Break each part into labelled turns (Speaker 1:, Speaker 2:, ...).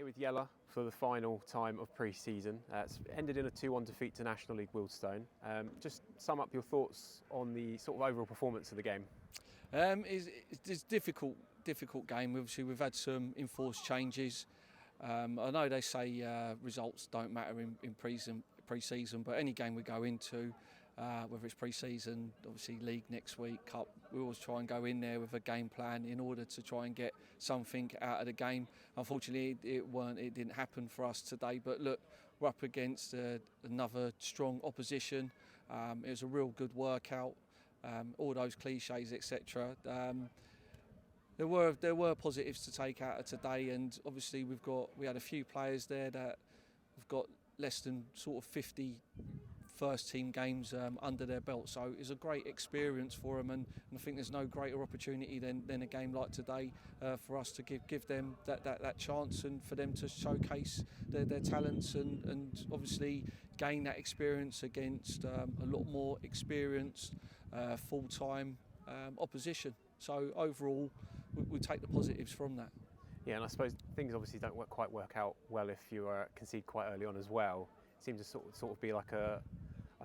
Speaker 1: with Yella for the final time of pre-season. It's ended in a 2-1 defeat to National League Wealdstone. Just sum up your thoughts on the sort of overall performance of the game.
Speaker 2: It's a difficult game. Obviously, we've had some enforced changes. I know they say results don't matter in pre-season, but any game we go into, whether it's pre-season, obviously league next week, cup, we always try and go in there with a game plan in order to try and get something out of the game. Unfortunately, it didn't happen for us today. But look, we're up against another strong opposition. It was a real good workout. All those cliches, etc. There were positives to take out of today, and obviously we had a few players there that have got less than sort of 50 first team games under their belt, so it's a great experience for them, and I think there's no greater opportunity than a game like today for us to give them that chance and for them to showcase their talents and obviously gain that experience against a lot more experienced full-time opposition. So overall we take the positives from that.
Speaker 1: Yeah, and I suppose things obviously don't quite work out well if you concede quite early on as well. It seems to sort of be like a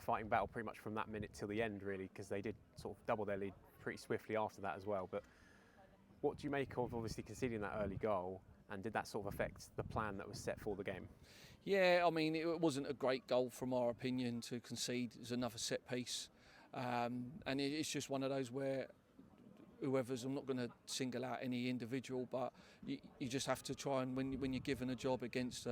Speaker 1: fighting battle pretty much from that minute till the end, really, because they did sort of double their lead pretty swiftly after that as well. But what do you make of obviously conceding that early goal, and did that sort of affect the plan that was set for the game?
Speaker 2: Yeah, I mean, it wasn't a great goal from our opinion to concede. It was another set piece, and it's just one of those where whoever's, I'm not going to single out any individual, but you just have to try and when you're given a job against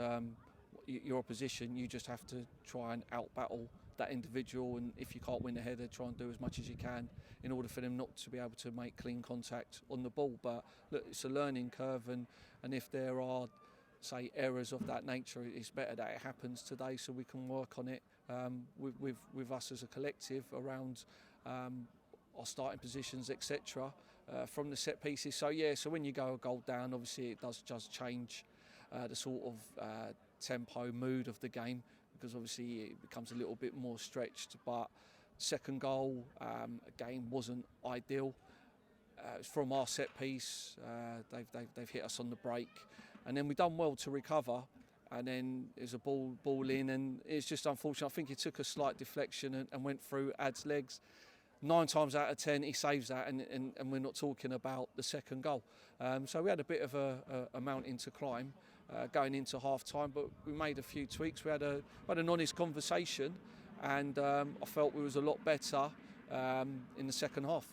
Speaker 2: your opposition, you just have to try and out-battle that individual, and if you can't win the header, try and do as much as you can in order for them not to be able to make clean contact on the ball. But look, it's a learning curve, and if there are, say, errors of that nature, it's better that it happens today so we can work on it with us as a collective around our starting positions, etc. From the set pieces. So yeah, so when you go a goal down, obviously it does just change the sort of tempo, mood of the game, because obviously it becomes a little bit more stretched. But second goal, again, wasn't ideal. It's from our set piece. They've hit us on the break, and then we've done well to recover. And then there's a ball in, and it's just unfortunate. I think he took a slight deflection and went through Ad's legs. 9 times out of 10 he saves that, and we're not talking about the second goal. So we had a bit of a mountain to climb going into half time, but we made a few tweaks. We had an honest conversation, and I felt we was a lot better in the second half.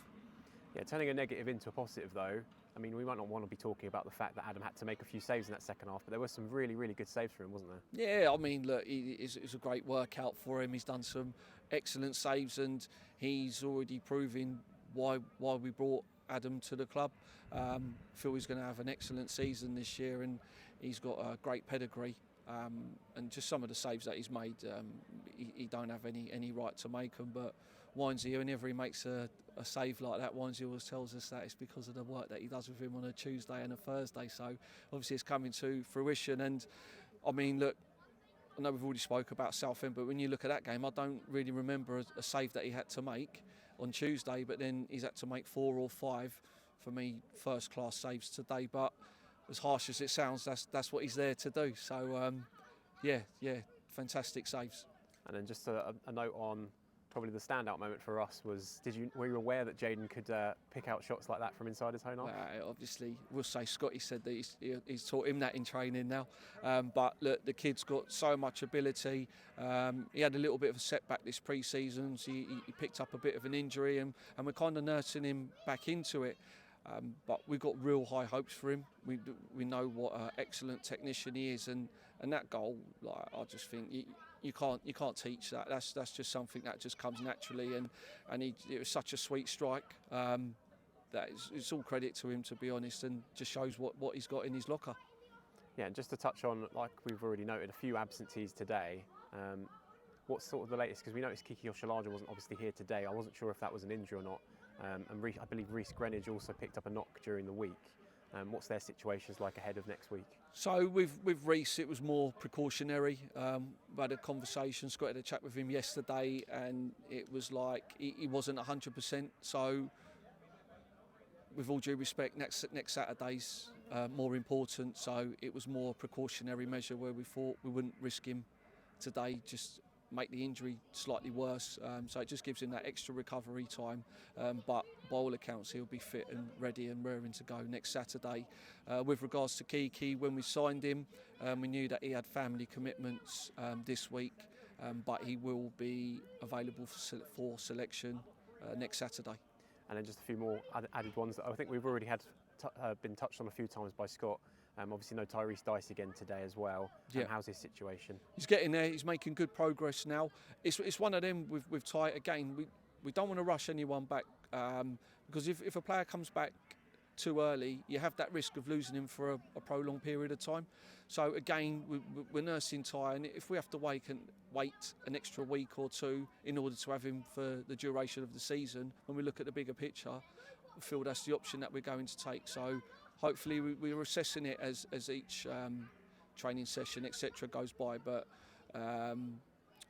Speaker 1: Yeah, turning a negative into a positive though, I mean, we might not want to be talking about the fact that Adam had to make a few saves in that second half, but there were some really, really good saves for him, wasn't there?
Speaker 2: Yeah, I mean, look, it's a great workout for him. He's done some excellent saves, and he's already proving why we brought Adam to the club. Feel he's going to have an excellent season this year, and he's got a great pedigree. And just some of the saves that he's made, he don't have any right to make them, but Winesy, whenever he makes a save like that, Winesy always tells us that it's because of the work that he does with him on a Tuesday and a Thursday. So obviously it's coming to fruition. And I mean, look, I know we've already spoke about Southend, but when you look at that game, I don't really remember a save that he had to make on Tuesday, but then he's had to make 4 or 5, for me, first class saves today. But as harsh as it sounds, that's what he's there to do. So yeah, fantastic saves.
Speaker 1: And then just a note on probably the standout moment for us was, were you aware that Jayden could pick out shots like that from inside his own half?
Speaker 2: Obviously, we'll say Scotty said that he's taught him that in training now. But look, the kid's got so much ability. He had a little bit of a setback this pre-season, so he picked up a bit of an injury, and we're kind of nursing him back into it. But we've got real high hopes for him. We know what an excellent technician he is, and that goal, like, I just think you can't teach that. That's just something that just comes naturally, and it was such a sweet strike. It's all credit to him, to be honest, and just shows what he's got in his locker.
Speaker 1: Yeah, and just to touch on, like we've already noted, a few absentees today. What's sort of the latest? Because we noticed Kiki Oshalaja wasn't obviously here today. I wasn't sure if that was an injury or not. And I believe Reece Greenwich also picked up a knock during the week. What's their situations like ahead of next week?
Speaker 2: So with Reece, it was more precautionary. We had a conversation, Scott had a chat with him yesterday, and it was like he wasn't 100%. So with all due respect, next Saturday's more important, so it was more a precautionary measure where we thought we wouldn't risk him today, just make the injury slightly worse, so it just gives him that extra recovery time, but by all accounts he'll be fit and ready and raring to go next Saturday. With regards to Kiki, when we signed him, we knew that he had family commitments this week, but he will be available for selection next Saturday.
Speaker 1: And then just a few more added ones that I think we've already had been touched on a few times by Scott. Obviously no Tyrese Dice again today as well.
Speaker 2: Yeah.
Speaker 1: How's his situation?
Speaker 2: He's getting there, he's making good progress now. It's one of them with Ty, again, we don't want to rush anyone back, because if a player comes back too early, you have that risk of losing him for a prolonged period of time. So again, we're nursing Ty, and if we have to wait an extra week or two in order to have him for the duration of the season, when we look at the bigger picture, we feel that's the option that we're going to take. So hopefully we're assessing it as each training session, etc. goes by, but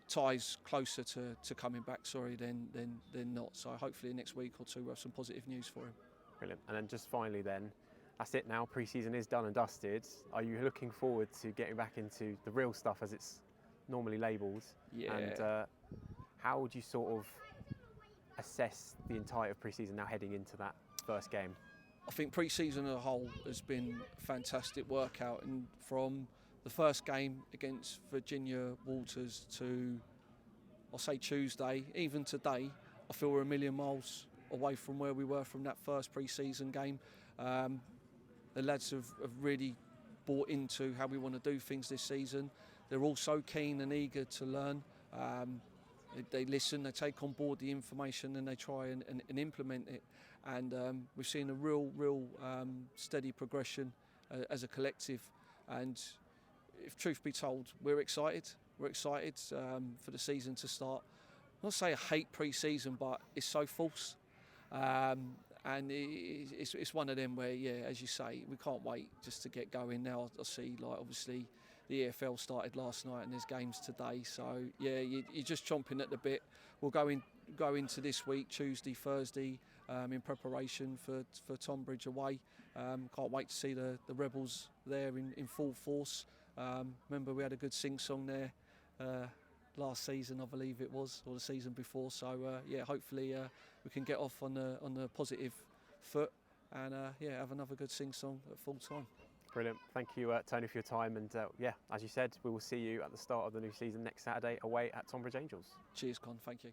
Speaker 2: Ty's closer to coming back, than not. So hopefully next week or two we'll have some positive news for him.
Speaker 1: Brilliant. And then just finally then, that's it now, pre-season is done and dusted. Are you looking forward to getting back into the real stuff as it's normally labelled?
Speaker 2: Yeah.
Speaker 1: And how would you sort of assess the entirety of pre-season now heading into that first game?
Speaker 2: I think pre-season as a whole has been a fantastic workout, and from the first game against Virginia Walters to, I'll say Tuesday, even today, I feel we're a million miles away from where we were from that first pre-season game. The lads have really bought into how we want to do things this season. They're all so keen and eager to learn. They listen, they take on board the information, and they try and implement it. And we've seen a real steady progression as a collective. And if truth be told, we're excited. We're excited for the season to start. Not say I hate pre-season, but it's so false. And it's one of them where, yeah, as you say, we can't wait just to get going now. I see, like, obviously the EFL started last night and there's games today, so yeah, you're just chomping at the bit. We'll go into this week, Tuesday, Thursday, in preparation for Tonbridge away. Can't wait to see the Rebels there in full force. Remember, we had a good sing-song there last season, I believe it was, or the season before. So yeah, hopefully we can get off on a positive foot and yeah, have another good sing-song at full time.
Speaker 1: Brilliant. Thank you, Tony, for your time. And yeah, as you said, we will see you at the start of the new season next Saturday away at Tonbridge Angels.
Speaker 2: Cheers, Con. Thank you.